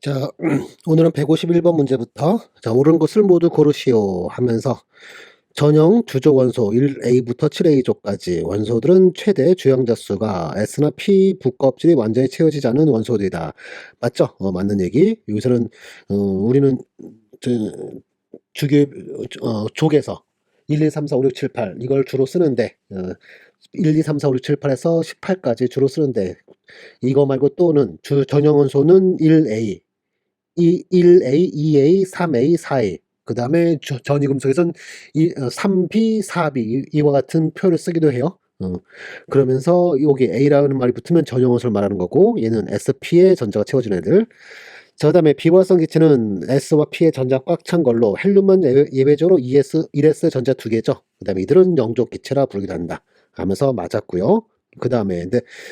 자, 오늘은 151번 문제부터 옳은 것을 모두 고르시오 하면서 전형 주조 원소 1A부터 7A조까지 원소들은 최대 주영자 수가 S나 P 부껍질이 완전히 채워지지 않은 원소들이다. 맞죠? 맞는 얘기. 여기서는 우리는 그 주교 족에서 1, 2, 3, 4, 5, 6, 7, 8 이걸 주로 쓰는데 1, 2, 3, 4, 5, 6, 7, 8에서 18까지 주로 쓰는데 이거 말고 또는 주 전형 원소는 1A 1A, 2A, 3A, 4A. 그 다음에 전이금속에서는 3B, 4B 이와 같은 표를 쓰기도 해요. 그러면서 여기 A라는 말이 붙으면 전형원소를 말하는 거고 얘는 SP의 전자가 채워진 애들. 자, 그 다음에 비활성 기체는 S와 P의 전자 꽉 찬 걸로 헬륨은 예외적으로 1S 전자 2개죠. 그 다음에 이들은 영적 기체라 부르기도 한다 하면서 맞았고요. 그 다음에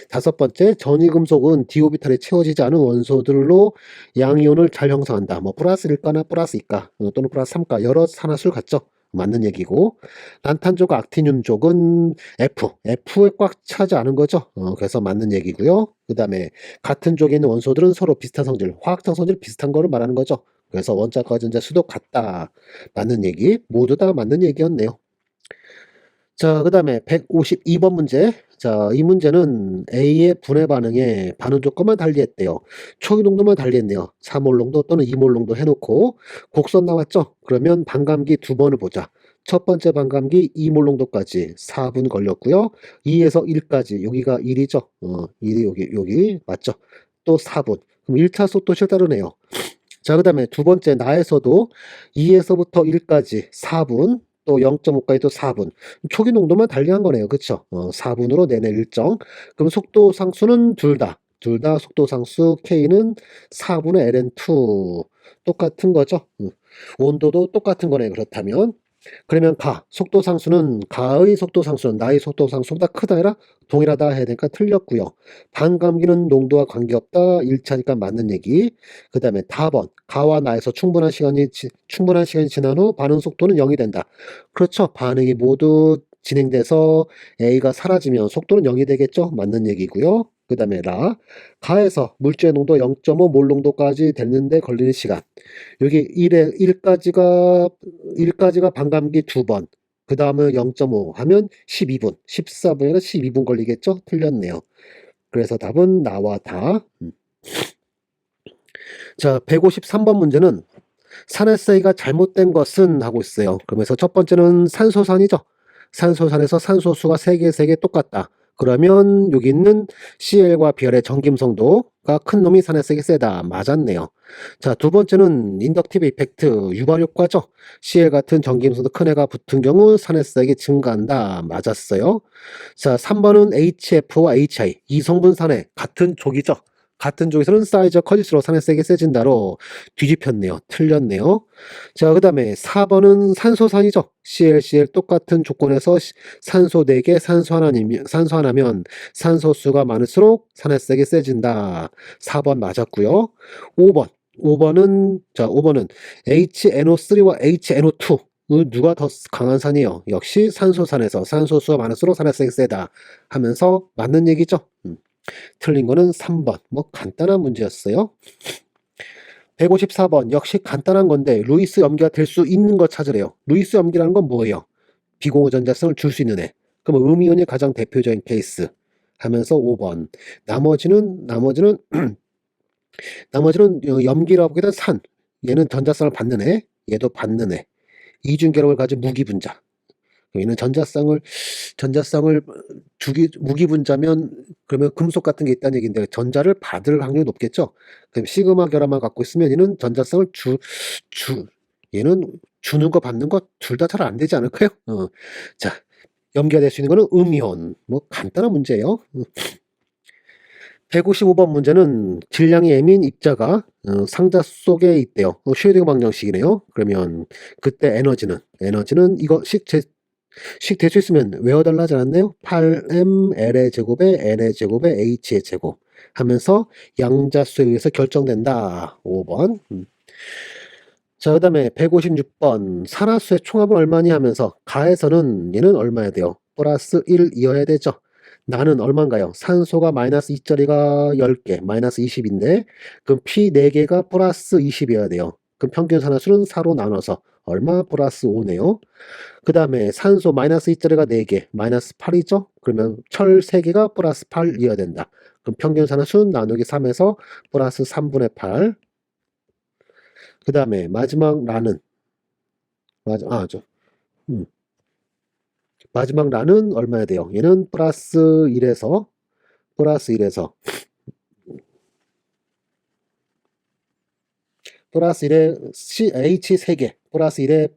다섯 번째 전이금속은 d오비탈이 채워지지 않은 원소들로 양이온을 잘 형성한다. 뭐 플러스 1가나 플러스 2가 또는 플러스 3가 여러 산화수를 갖죠. 맞는 얘기고 난탄족 악티늄족은 F에 꽉 차지 않은 거죠. 그래서 맞는 얘기고요. 그 다음에 같은 쪽에 있는 원소들은 서로 비슷한 성질, 화학적 성질 비슷한 거를 말하는 거죠. 그래서 원자과 전자 수도 같다. 맞는 얘기. 모두 다 맞는 얘기였네요. 자, 그 다음에 152번 문제. 자, 이 문제는 A의 분해 반응에 반응 조건만 달리했대요. 초기 농도만 달리했네요. 3몰 농도 또는 2몰 농도 해놓고 곡선 나왔죠? 그러면 반감기 두 번을 보자. 첫 번째 반감기 2몰 농도까지 4분 걸렸고요. 2에서 1까지 여기가 1이죠. 1이 여기 맞죠? 또 4분. 그럼 1차 속도 따르네요. 자, 그 다음에 두 번째 나에서도 2에서부터 1까지 4분, 또 0.5까지 또 4분. 초기 농도만 달리한 거네요. 그쵸? 4분으로 내내 일정. 그럼 속도 상수는 둘 다 속도 상수 K는 4분의 ln2. 똑같은 거죠. 온도도 똑같은 거네. 그렇다면. 그러면 속도 상수는 가의 속도 상수는 나의 속도 상수보다 크다 아니라 동일하다 해야 되니까 틀렸고요. 반감기는 농도와 관계없다 1차니까 맞는 얘기. 그 다음에 다번 가와 나에서 충분한 시간이 지난 후 반응 속도는 0이 된다. 그렇죠. 반응이 모두 진행돼서 A가 사라지면 속도는 0이 되겠죠. 맞는 얘기고요. 그 다음에 가에서 물질의 농도 0.5몰 농도까지 됐는데 걸리는 시간. 여기 1까지가 반감기 두 번, 그 다음에 0.5 하면 12분, 14분이나 12분 걸리겠죠? 틀렸네요. 그래서 답은 나와 다. 자, 153번 문제는 산화세이가 잘못된 것은 하고 있어요. 그러면서 첫 번째는 산소산이죠. 산소산에서 산소수가 3개 똑같다. 그러면 여기 있는 Cl과 Bl의 전김성도가 큰 놈이 산화색이 세다. 맞았네요. 자, 두 번째는 인덕티브 이펙트 유발 효과죠. Cl 같은 전김성도 큰 애가 붙은 경우 산화색이 증가한다. 맞았어요. 자, 3번은 HF와 HI 이성분 산화 같은 족이죠. 같은 쪽에서는 사이즈가 커질수록 산화색이 세진다로 뒤집혔네요. 틀렸네요. 자, 그 다음에 4번은 산소산이죠. ClCl 똑같은 조건에서 산소 4개, 산소 하나면 산소수가 많을수록 산화색이 세진다. 4번 맞았고요. 5번은 HNO3와 HNO2 누가 더 강한 산이요? 역시 산소산에서 산소수가 많을수록 산화색이 세다 하면서 맞는 얘기죠. 틀린 거는 3번. 뭐 간단한 문제였어요. 154번 역시 간단한 건데 루이스 염기가 될 수 있는 거 찾으래요. 루이스 염기라는 건 뭐예요? 비공유 전자성을 줄 수 있는 애. 그럼 음이온이 가장 대표적인 케이스 하면서 5번. 나머지는 염기라고 보기보다 산. 얘는 전자성을 받는 애. 얘도 받는 애. 이중결합을 가진 무기분자. 얘는 전자성을 무기분자면 그러면 금속 같은 게 있다는 얘기인데 전자를 받을 확률이 높겠죠. 그럼 시그마 결합만 갖고 있으면 얘는 전자성을 얘는 주는 거 받는 거 둘 다 잘 안 되지 않을까요? 자, 염기가 될 수 있는 거는 음이온. 뭐 간단한 문제예요. 155번 문제는 질량이 M인 입자가 상자 속에 있대요. 슈레딩거 방정식이네요. 그러면 그때 에너지는 이거식 될 수 있으면 외워달라 하지 않았나요? 8mL의 제곱에 n의 제곱에 h의 제곱 하면서 양자수에 의해서 결정된다. 5번. 자, 그 다음에 156번 산화수의 총합은 얼마니 하면서 가에서는 얘는 얼마야 돼요? 플러스 1이어야 되죠. 나는 얼마인가요? 산소가 마이너스 2짜리가 10개, 마이너스 20인데, 그럼 P 4개가 플러스 20이어야 돼요. 그럼 평균 산화수는 4로 나눠서 얼마? 플러스 5네요. 그 다음에 산소 마이너스 2짜리가 4개, 마이너스 8이죠? 그러면 철 3개가 플러스 8이어야 된다. 그럼 평균 산화수는 나누기 3에서 플러스 3분의 8. 그 다음에 마지막 라는, 음, 마지막 라는 얼마야 돼요? 얘는 플러스 1에 H 3개, 플러스 1에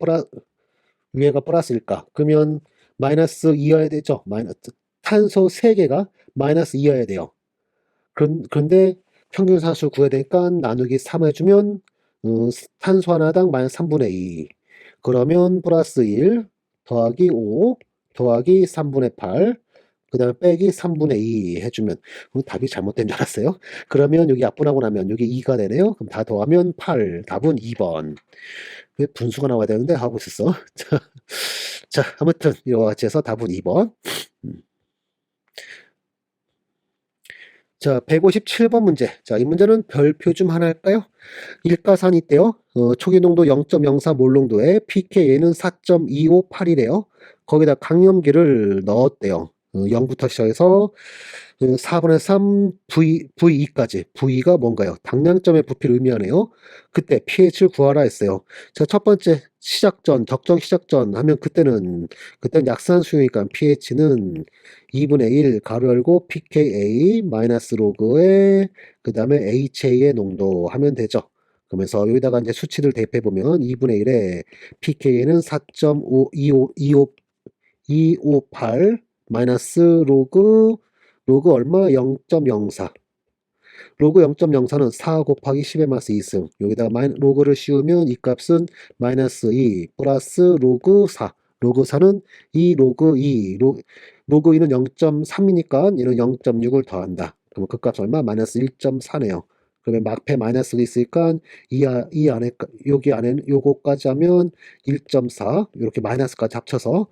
위에가 플러스일까? 그러면 마이너스 2여야 되죠? 탄소 3개가 마이너스 2여야 돼요. 그런데 평균산수 구해야 되니까 나누기 3 해주면 탄소 하나당 마이너스 3분의 2. 그러면 플러스 1 더하기 5 더하기 3분의 8 그 다음에 빼기 3분의 2 해주면 답이 잘못된 줄 알았어요. 그러면 여기 약분하고 나면 여기 2가 되네요. 그럼 다 더하면 8. 답은 2번. 왜 분수가 나와야 되는데 하고 있었어. 자, 아무튼 이와 같이 해서 답은 2번. 자, 157번 문제. 자, 이 문제는 별표 좀 하나 할까요? 일가산이 있대요. 초기 농도 0.04 몰농도에 pKa는 4.258이래요. 거기다 강염기를 넣었대요. 0부터 시작해서 4분의 3 VE까지. VE가 뭔가요? 당량점의 부피를 의미하네요. 그때 pH를 구하라 했어요. 자, 첫 번째 시작전, 적정 시작전 하면 그때는 약산수유니까 pH는 2분의 1 가로 열고 pKa 마이너스 로그에 그 다음에 HA의 농도 하면 되죠. 그러면서 여기다가 이제 수치를 대입해 보면 2분의 1에 pK는 4.258 마이너스 로그 얼마? 0.04. 로그 0.04는 4 곱하기 10의 마스 2승. 여기다가 로그를 씌우면 이 값은 마이너스 2 플러스 로그 4. 로그 4는 2 로그 2. 로그 2는 0.3이니까 얘는 0.6을 더한다. 그러면 그 값 얼마? 마이너스 1.4네요. 그러면 앞에 마이너스가 있으니까 이 안에 여기 안에는 요거까지 하면 1.4 이렇게 마이너스까지 합쳐서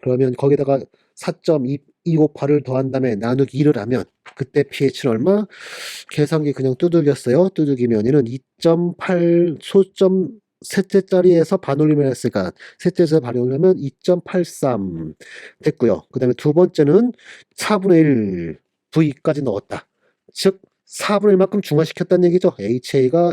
그러면 거기다가 4.258을 더한 다음에 나누기 2를 하면 그때 pH는 얼마? 계산기 그냥 두들겼어요. 두들기면 얘는 2.8 소점 셋째 자리에서 반올림을 했으니까 셋째에서 반올림하면 2.83 됐고요. 그 다음에 두 번째는 4분의 1 V까지 넣었다. 즉 4분의 1만큼 중화시켰다는 얘기죠. HA가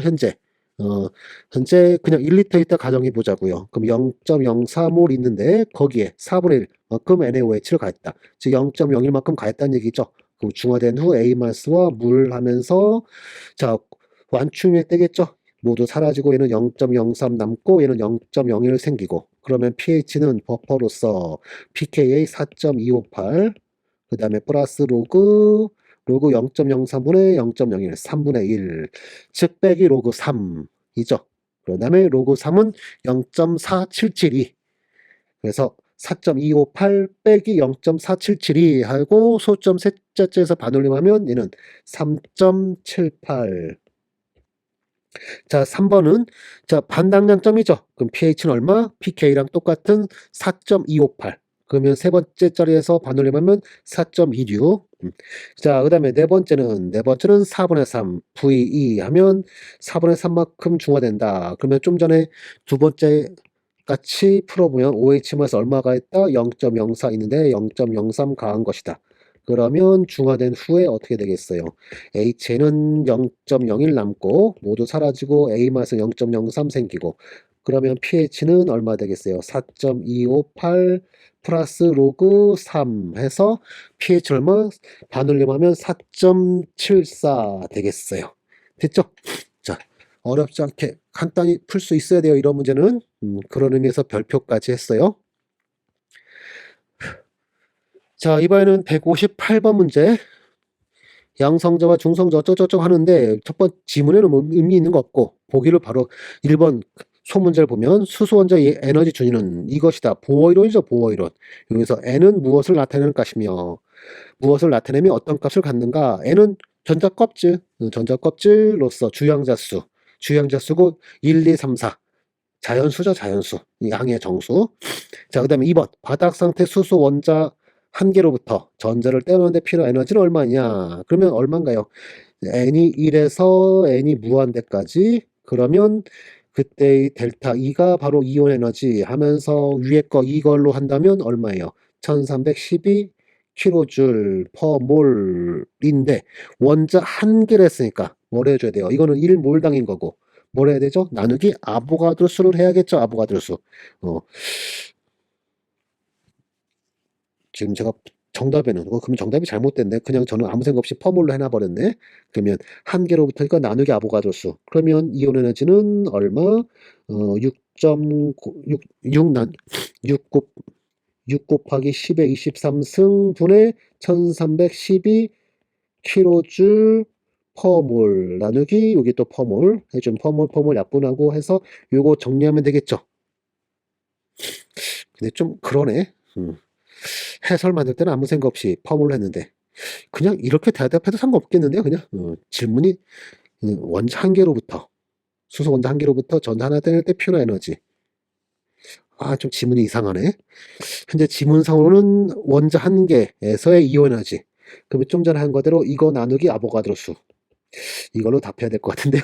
현재 그냥 1리터 있다 가정해 보자고요. 그럼 0.04몰 있는데 거기에 4분의 1만큼 NaOH를 가했다. 즉 0.01만큼 가했다는 얘기죠. 그럼 중화된 후 A마스와 물 하면서 자 완충이 되겠죠. 모두 사라지고 얘는 0.03 남고 얘는 0.01 생기고 그러면 pH는 버퍼로서 pKa 4.258 그 다음에 플러스 로그 0.03분의 0.01 3분의 1 즉 빼기 로그 3이죠. 그 다음에 로그 3은 0.4772 그래서 4.258 빼기 0.4772 하고 소점 셋째에서 반올림하면 얘는 3.78 자, 3번은 자, 반당량점이죠. 그럼 pH는 얼마? pK랑 똑같은 4.258. 그러면 세 번째 자리에서 반올림하면 4.26. 자, 그다음에 네 번째는 4분의 3 VE 하면 4분의 3만큼 중화된다. 그러면 좀 전에 두 번째 같이 풀어보면 OH마스 얼마가 있다? 0.04 있는데 0.03 가한 것이다. 그러면 중화된 후에 어떻게 되겠어요? H는 0.01 남고 모두 사라지고 A맛은 0.03 생기고 그러면 pH는 얼마 되겠어요? 4.258 플러스 로그 3 해서 pH 얼마? 반올림하면 4.74 되겠어요. 됐죠? 자, 어렵지 않게 간단히 풀 수 있어야 돼요. 이런 문제는 그런 의미에서 별표까지 했어요. 자, 이번에는 158번 문제. 양성자와 중성자 어쩌고저쩌고 하는데 첫 번째 지문에는 뭐 의미 있는 거 없고 보기를 바로 1번 소문제를 보면 수소원자의 에너지 준위는 이것이다. 보어이론이죠. 보어이론. 여기서 N은 무엇을 나타내는 것이며 무엇을 나타내며 어떤 값을 갖는가. N은 전자껍질로서 주양자수고 1, 2, 3, 4 자연수죠. 자연수. 양의 정수. 자, 그 다음에 2번 바닥 상태 수소 원자 한 개로부터 전자를 떼어내는데 필요한 에너지는 얼마냐? 그러면 얼마인가요? n이 1에서 n이 무한대까지. 그러면 그때의 델타 E가 바로 이온 에너지 하면서 위에 거 이걸로 한다면 얼마예요? 1312 킬로줄 퍼 몰인데 원자 한 개를 했으니까 뭘 해줘야 돼요? 이거는 1몰당인 거고 뭘 해야 되죠? 나누기 아보가드로 수를 해야겠죠? 아보가드로 수. 지금 제가 정답에는 그러면 정답이 잘못됐네. 그냥 저는 아무 생각 없이 퍼몰로 해놔버렸네. 그러면 한 개로부터 이거 나누기 아보가드로 수. 그러면 이온 에너지는 얼마? 6 곱하기 10의 23승분의 1312 킬로줄 퍼몰 나누기 여기 또 퍼몰 해준 퍼몰 약분하고 해서 요거 정리하면 되겠죠. 근데 좀 그러네. 해설 만들 때는 아무 생각 없이 퍼몰을 했는데 그냥 이렇게 대답해도 상관없겠는데요. 그냥 질문이 원자 한 개로부터 수소 원자 한 개로부터 전자 하나 떼낼 때 필요한 에너지. 좀 지문이 이상하네. 현재 지문상으로는 원자 한 개에서의 이온 에너지. 그러면 좀 전에 한 거대로 이거 나누기 아보가드로 수. 이걸로 답해야 될 것 같은데요.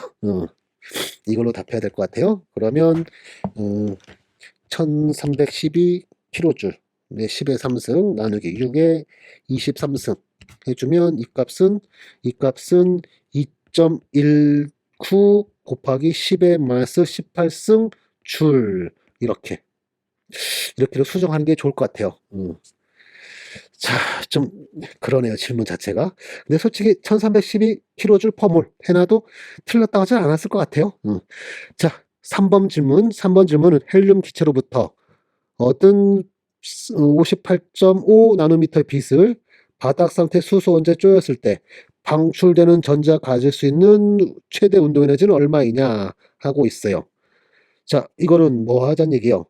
이걸로 답해야 될 것 같아요. 그러면 1312 킬로줄. 네, 10의 3승 나누기 6의 23승 해주면 이 값은 2.19 곱하기 10의 마이너스 18승 줄 이렇게 수정하는 게 좋을 것 같아요. 자, 좀 그러네요. 질문 자체가. 근데 솔직히 1312kJ 퍼몰 해놔도 틀렸다고 하지 않았을 것 같아요. 자, 3번 질문은 헬륨 기체로부터 얻은 58.5 나노미터의 빛을 바닥 상태 수소 원자에 쪼였을 때 방출되는 전자가 가질 수 있는 최대 운동 에너지는 얼마이냐 하고 있어요. 자, 이거는 뭐 하자는 얘기예요.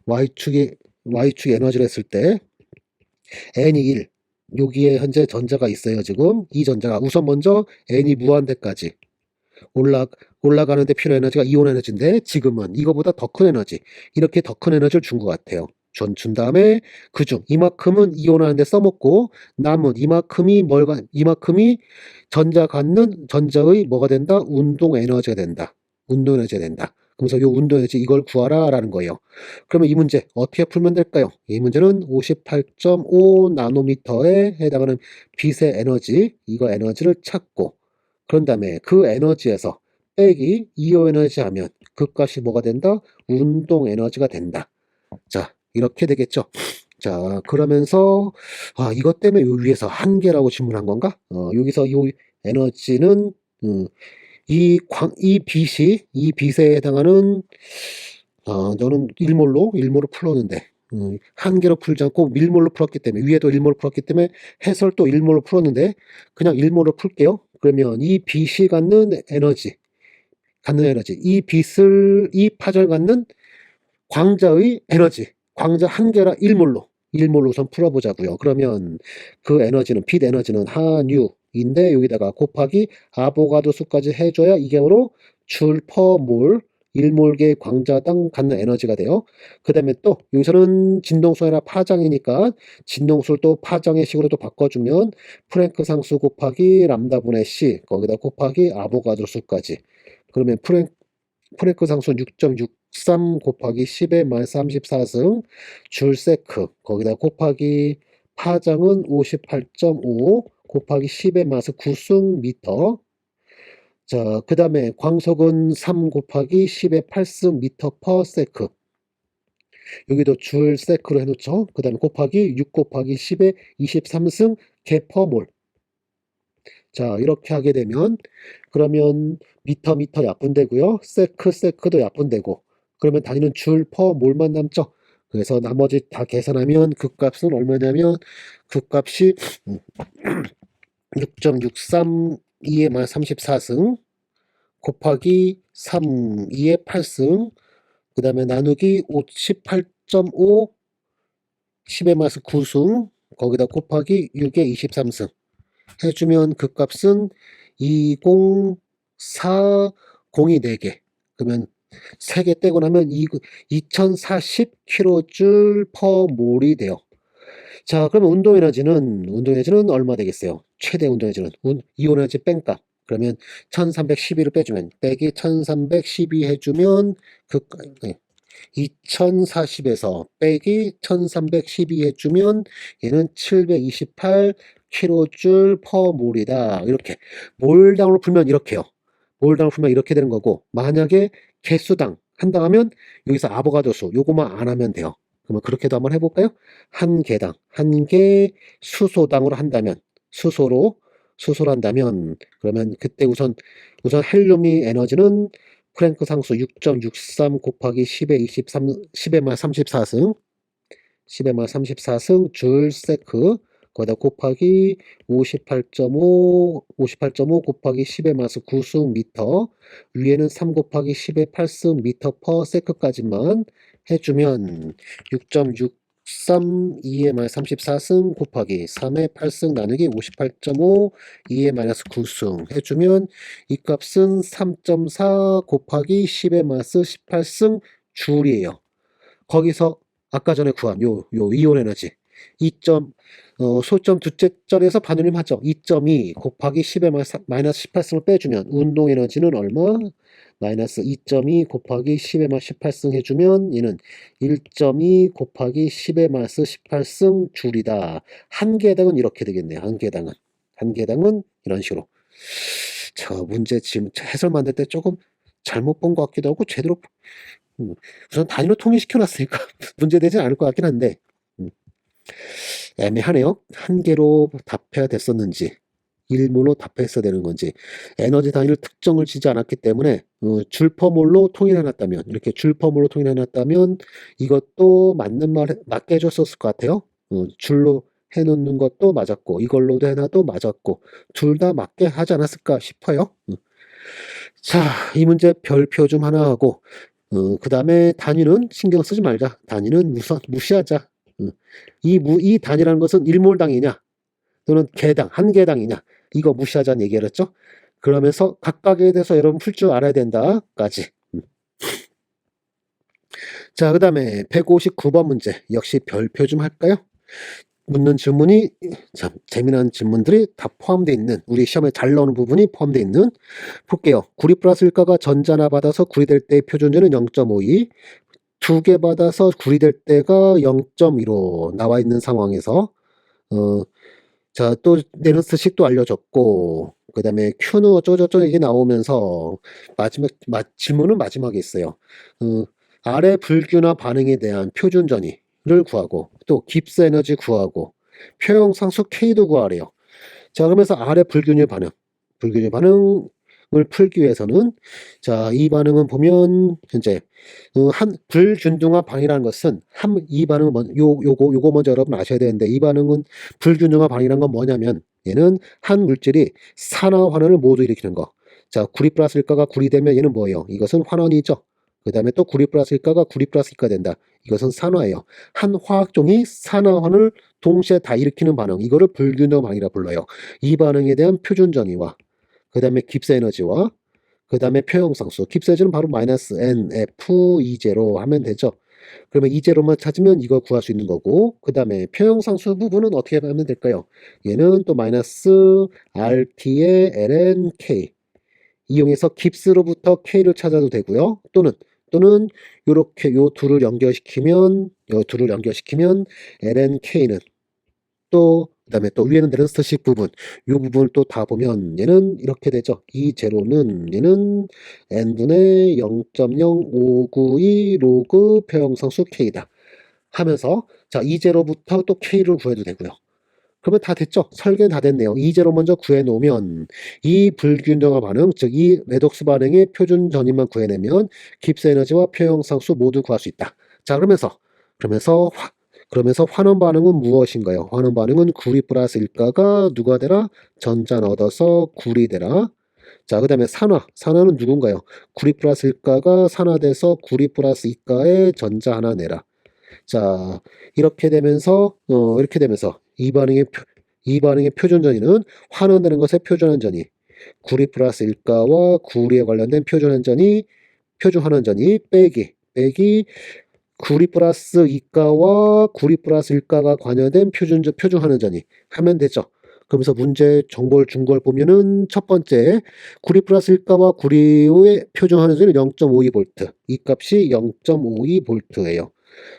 Y축이 에너지를 했을 때 n이 1 여기에 현재 전자가 있어요. 지금 이 전자가 우선 먼저 n이 무한대까지 올라가는데 필요한 에너지가 이온 에너지인데 지금은 이거보다 더 큰 에너지 이렇게 더 큰 에너지를 준 것 같아요. 준 다음에 그중 이만큼은 이온하는데 써먹고 남은 이만큼이 전자 갖는 전자의 뭐가 된다? 운동 에너지가 된다. 운동 에너지가 된다. 그래서 이 운동 에너지 이걸 구하라 라는 거예요. 그러면 이 문제 어떻게 풀면 될까요? 이 문제는 58.5 나노미터에 해당하는 빛의 에너지 이거 에너지를 찾고 그런 다음에 그 에너지에서 빼기 이온 에너지 하면 그 값이 뭐가 된다? 운동 에너지가 된다. 자, 이렇게 되겠죠. 자, 그러면서 이것 때문에 요 위에서 한계라고 질문한 건가? 여기서 이 에너지는 이 빛에 해당하는 저는 일몰로 풀었는데 한계로 풀지 않고 밀몰로 풀었기 때문에 위에도 일몰로 풀었기 때문에 해설도 일몰로 풀었는데 그냥 일몰로 풀게요. 그러면 이 빛이 갖는 에너지 이 파절 갖는 광자의 에너지 광자 한계라 일몰로 우선 풀어보자고요. 그러면 그 에너지는 빛 에너지는 한유인데 여기다가 곱하기 아보가드 수까지 해줘야 이게 바로 줄 퍼 몰 1몰계 광자당 갖는 에너지가 돼요. 그 다음에 또 여기서는 진동수 아니라 파장이니까 진동수를 또 파장의 식으로 또 바꿔주면 프랭크 상수 곱하기 람다분의 C 거기다 곱하기 아보가드 수까지 그러면 프랭크 상수는 6.63 곱하기 10의 말 34승 줄 세크 거기다 곱하기 파장은 58.5 곱하기 10의 마스 9승 미터 자, 그 다음에 광속은 3 곱하기 10의 8승 미터 퍼 세크 여기도 줄 세크로 해놓죠. 그 다음에 곱하기 6 곱하기 10의 23승 개 퍼몰 자, 이렇게 하게 되면 그러면 미터 약분되고요. 세크도 약분되고 그러면 단위는 줄 퍼 몰만 남죠. 그래서 나머지 다 계산하면 그 값은 얼마냐면 그 값이 6.63 2의 말 34승 곱하기 3 2의 8승 그 다음에 나누기 18.5 10의 마스 9승 거기다 곱하기 6의 23승 해주면 그 값은 2040이 4개 그러면 3개 떼고 나면 2040kJ per 몰이 돼요. 자, 그러면 운동 에너지는 얼마 되겠어요? 최대 운동 에너지는 이온 에너지 뺀값. 그러면 1312를 빼주면 빼기 1312 해주면 그 2040에서 빼기 1312 해주면 얘는 728 킬로줄 퍼 몰이다. 이렇게 몰당으로 풀면 이렇게요. 몰당으로 풀면 이렇게 되는 거고, 만약에 개수당 한다 하면 여기서 아보가드로 수 요거만 안 하면 돼요. 그러면 그렇게도 한번 해볼까요? 한 개당 한 개 수소당으로 한다면 수소로 한다면 그러면 그때 우선 헬륨이 에너지는 프랭크 상수 6.63 곱하기 10의 23, 10의 마 34승 10의 마 34승 줄 세크 거기다 곱하기 58.5 곱하기 10의 마스 9승 미터 위에는 3 곱하기 10의 8승 미터 퍼 세크까지만 해주면 6.63 2의 마이너스 34승 곱하기 3의 8승 나누기 58.5 2의 마이너스 9승 해주면 이 값은 3.4 곱하기 10의 마이너스 18승 줄이에요. 거기서 아까 전에 구한 요 이온 에너지 2점 소점 두째 절에서 반올림 하죠. 2.2 곱하기 10의 마이너스 18승을 빼주면 운동 에너지는 얼마? 마이너스 2.2 곱하기 10의 마이너스 18승 해주면 얘는 1.2 곱하기 10의 마이너스 18승 줄이다. 한 개당은 이렇게 되겠네요. 한 개당은 이런 식으로. 저 문제 지금 해설 만들 때 조금 잘못 본 것 같기도 하고 제대로 우선 단위로 통일시켜놨으니까 문제되진 않을 것 같긴 한데 애매하네요. 한 개로 답해야 됐었는지 일몰로 답했어야 되는 건지 에너지 단위를 특정을 지지 않았기 때문에 줄퍼몰로 통일해놨다면 이렇게 줄퍼몰로 통일해놨다면 이것도 맞는 말 맞게 해줬었을 것 같아요. 줄로 해놓는 것도 맞았고 이걸로도 해놔도 맞았고 둘 다 맞게 하지 않았을까 싶어요. 자, 이 문제 별표 좀 하나 하고 그 다음에 단위는 신경 쓰지 말자. 단위는 무시하자. 이 단위라는 것은 일몰당이냐 또는 개당, 한 개당이냐 이거 무시하자는 얘기를 했죠. 그러면서 각각에 대해서 여러분 풀 줄 알아야 된다까지. 자, 그 다음에 159번 문제 역시 별표 좀 할까요? 묻는 질문이 참 재미난 질문들이 다 포함되어 있는 우리 시험에 잘 나오는 부분이 포함되어 있는 볼게요. 구리 플러스 일가가 전자나 받아서 구리될 때의 표준전은 0.52 두 개 받아서 구리될 때가 0.15 나와 있는 상황에서 자, 또 네르스식도 알려줬고 그 다음에 Q는 어쩌고저쩌고 이게 나오면서 질문은 마지막에 있어요. 아래 불균화 반응에 대한 표준 전위를 구하고 또 깁스 에너지 구하고 표형상수 K도 구하래요. 자, 그러면서 아래 불균형 반응을 풀기 위해서는 자, 이 반응은 보면 현재 한 불균등화 반응이라는 것은 이 반응은 요거 먼저 여러분 아셔야 되는데 이 반응은 불균등화 반응이라는 건 뭐냐면 얘는 한 물질이 산화 환원을 모두 일으키는 거. 자, 구리 플러스 일가가 구리 되면 얘는 뭐예요? 이것은 환원이죠. 그 다음에 또 구리 플러스 일가가 구리 플러스 일가 된다. 이것은 산화예요. 한 화학종이 산화환을 동시에 다 일으키는 반응, 이거를 불균형 반응이라 불러요. 이 반응에 대한 표준 전위와 그 다음에 깁스 에너지와 그 다음에 표형상수, 깁스 에너지는 바로 마이너스 NF E0 하면 되죠. 그러면 E0만 찾으면 이거 구할 수 있는 거고 그 다음에 표형상수 부분은 어떻게 하면 될까요? 얘는 또 마이너스 RT의 LNK 이용해서 깁스로부터 K를 찾아도 되고요. 또는 요렇게 요 둘을 연결시키면 LNK는 또 그다음에 또 위에는 네른스트식 부분 요 부분을 또 다 보면 얘는 이렇게 되죠. 이 제로는 얘는 n분의 0.0592 로그 표형상수 K다 하면서 자, 이 제로부터 또 K를 구해도 되고요. 그러면 다 됐죠? 설계는 다 됐네요. 이 제로 먼저 구해 놓으면 이 불균형화 반응, 즉 이 레독스 반응의 표준 전위만 구해내면 깁스 에너지와 표형상수 모두 구할 수 있다. 자, 그러면서 환원 반응은 무엇인가요? 환원 반응은 구리 플러스 일가가 누가 되라? 전자 얻어서 구리 되라. 자, 그 다음에 산화는 누군가요? 구리 플러스 일가가 산화돼서 구리 플러스 이가에 전자 하나 내라. 자, 이렇게 되면서 이 반응의 표준 전위는 환원되는 것의 표준환 전위, 구리 플러스 일가와 구리에 관련된 표준 환원 전위 빼기 구리 플러스 2가와 구리 플러스 1가가 관여된 표준 환원전이 하면 되죠. 그러면서 문제 정보를 준 걸 보면은 첫 번째 구리 플러스 1가와 구리의 표준 환원전이 0.52V, 이 값이 0.52V예요.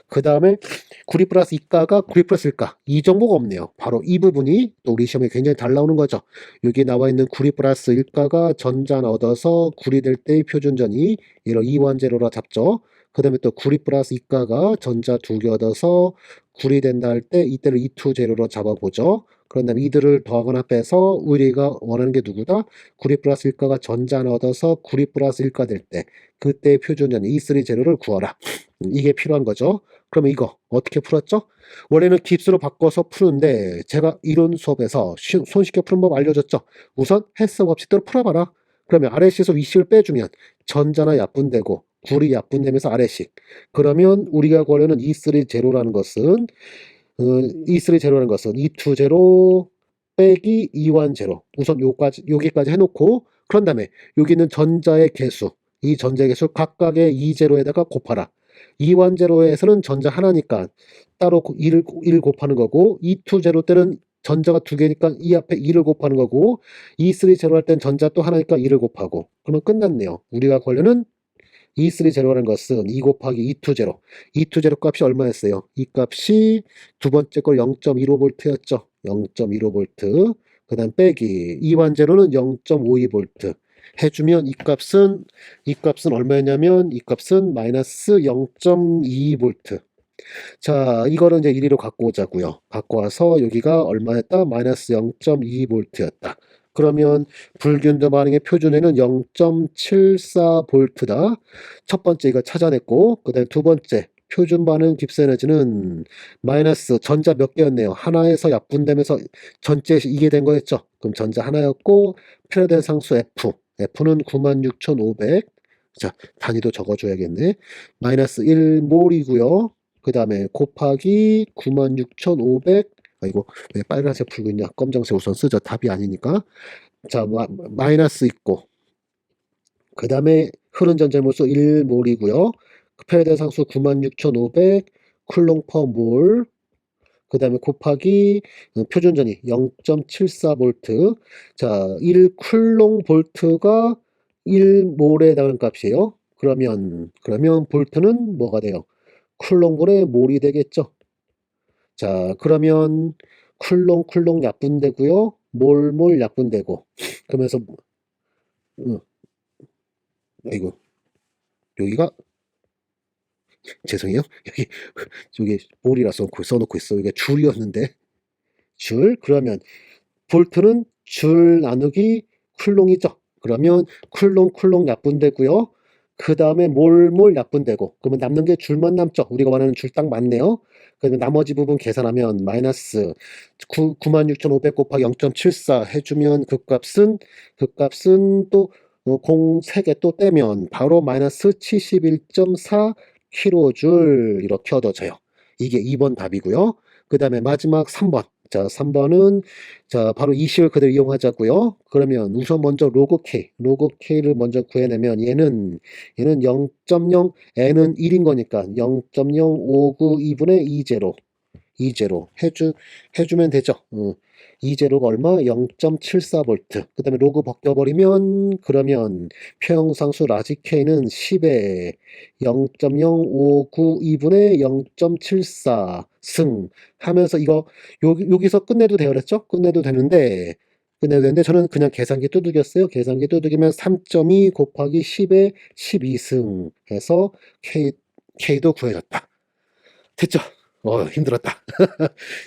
그 다음에 구리 플러스 2가가 구리 플러스 1가, 이 정보가 없네요. 바로 이 부분이 또 우리 시험에 굉장히 잘 나오는 거죠. 여기 나와 있는 구리 플러스 1가가 전자를 얻어서 구리될 때의 표준전이 이런 이원제로라 잡죠. 그 다음에 또 구리 플러스 2가가 전자 2개 얻어서 구리된다 할 때 이때를 이투제로로 잡아보죠. 그런 다음에 이들을 더하거나 빼서 우리가 원하는 게 누구다? 구리 플러스 1가가 전자를 얻어서 구리 플러스 1가 될 때 그때의 표준전 E3 제로를 구하라. 이게 필요한 거죠. 그러면 이거 어떻게 풀었죠? 원래는 깁스로 바꿔서 푸는데 제가 이론 수업에서 손쉽게 푸는 법 알려줬죠. 우선 해석 없이 대로 풀어봐라. 그러면 아래식에서 위식을 빼주면 전자나 약분되고 구리 약분되면서 아래식. 그러면 우리가 구하려는 E3 제로라는 것은 E3 제로라는 것은 E2 제로 빼기 E1 제로. 우선 여기까지 해놓고 그런 다음에 여기 있는 전자의 개수, 이 전자의 개수 각각의 E0에다가 곱하라. E1 제로에서는 전자 하나니까 따로 1을 곱하는 거고, E2 제로 때는 전자가 두 개니까 이 앞에 2를 곱하는 거고, E3 제로 할 땐 전자 또 하나니까 2를 곱하고. 그러면 끝났네요. 우리가 관련은 E3 제로라는 것은 2 곱하기 E2 제로. E2 제로 값이 얼마였어요? 이 값이 두 번째 걸 0.15V였죠. 0.15V. 그 다음 빼기 E1 제로는 0.52V. 해주면 이 값은 얼마였냐면 이 값은 마이너스 0.22V. 자, 이거를 이제 1위로 갖고 오자고요. 갖고 와서 여기가 얼마였다? 마이너스 0.22V였다. 그러면 불균등 반응의 표준에는 0.74V다. 첫 번째 이거 찾아냈고, 그 다음에 두 번째 표준 반응 깁스 에너지는 마이너스 전자 몇 개였네요. 하나에서 약분되면서 전체 이게 된 거였죠. 그럼 전자 하나였고, 패러다이 상수 F. F는 96,500. 자, 단위도 적어줘야겠네. 마이너스 1몰이고요. 그 다음에 곱하기 96,500. 아이고, 왜 빨간색 풀고 있냐? 검정색 우선 쓰죠. 답이 아니니까. 자, 마이너스 있고. 그 다음에 흐른 전자물수 1몰이고요. 패러다이 상수 96,500 쿨롱 퍼 몰. 그 다음에 곱하기 표준전이 0.74V. 자, 1 쿨롱 볼트가 1몰에 해당하는 값이에요. 그러면 볼트는 뭐가 돼요? 쿨롱볼의 몰이 되겠죠. 자, 그러면 쿨롱 약분되고요. 몰 약분되고. 그러면서 아이고, 여기가 죄송해요. 여기 몰이라 써놓고 있어. 이게 줄이었는데 그러면 볼트는 줄 나누기 쿨롱이죠. 그러면 쿨롱 약분되고요. 그 다음에 몰 약분되고. 그러면 남는 게 줄만 남죠. 우리가 원하는 줄 딱 맞네요. 그러면 나머지 부분 계산하면 마이너스 96,500 곱하기 0.74 해주면 그 값은 또 3개 또 떼면 바로 마이너스 71.4 킬로줄 이렇게 얻어져요. 이게 2번 답이고요. 그 다음에 마지막 3번. 자, 3번은 자, 바로 이 식을 그대로 이용하자고요. 그러면 우선 먼저 로그 K를 먼저 구해내면 얘는 0.0, n은 1인 거니까 0.0592분의 2제로 해주면 되죠. 2제로가 얼마? 0.74V. 그 다음에 로그 벗겨버리면 그러면 표형상수 라지 K는 10에 0.0592분의 0.74 승 하면서 이거 여기서 끝내도 돼요. 그랬죠? 끝내도 되는데 저는 그냥 계산기 두들겼어요. 계산기 두들기면 3.2 곱하기 10에 12승 해서 K도 구해졌다. 됐죠? 힘들었다.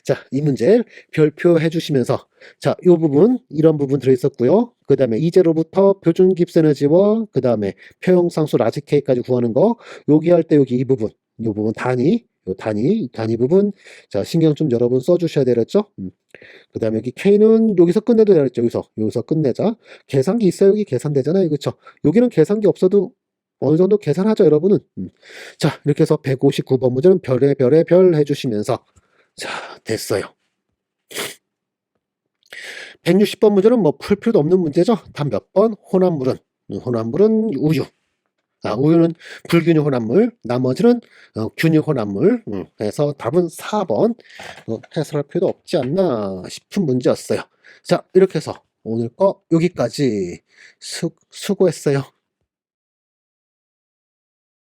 자, 이 문제 별표 해주시면서 자, 이 부분 이런 부분 들어있었고요. 그 다음에 이제로부터 표준 깁스 에너지와 그 다음에 표형상수 라지 K까지 구하는 거 여기 할 때 여기 이 부분 단위 부분 자, 신경 좀 여러분 써주셔야 되겠죠? 그 다음에 여기 K는 여기서 끝내도 되겠죠? 여기서 끝내자. 계산기 있어요? 여기 계산되잖아요. 그렇죠? 여기는 계산기 없어도 어느 정도 계산하죠, 여러분은. 자, 이렇게 해서 159번 문제는 별의 별 해주시면서 자, 됐어요. 160번 문제는 뭐 풀 필요도 없는 문제죠. 단 몇 번? 혼합물은 우유. 우유는 불균형 혼합물, 나머지는 균형 혼합물. 그래서 답은 4번 해설할 필요도 없지 않나 싶은 문제였어요. 자, 이렇게 해서 오늘 거 여기까지 수고했어요.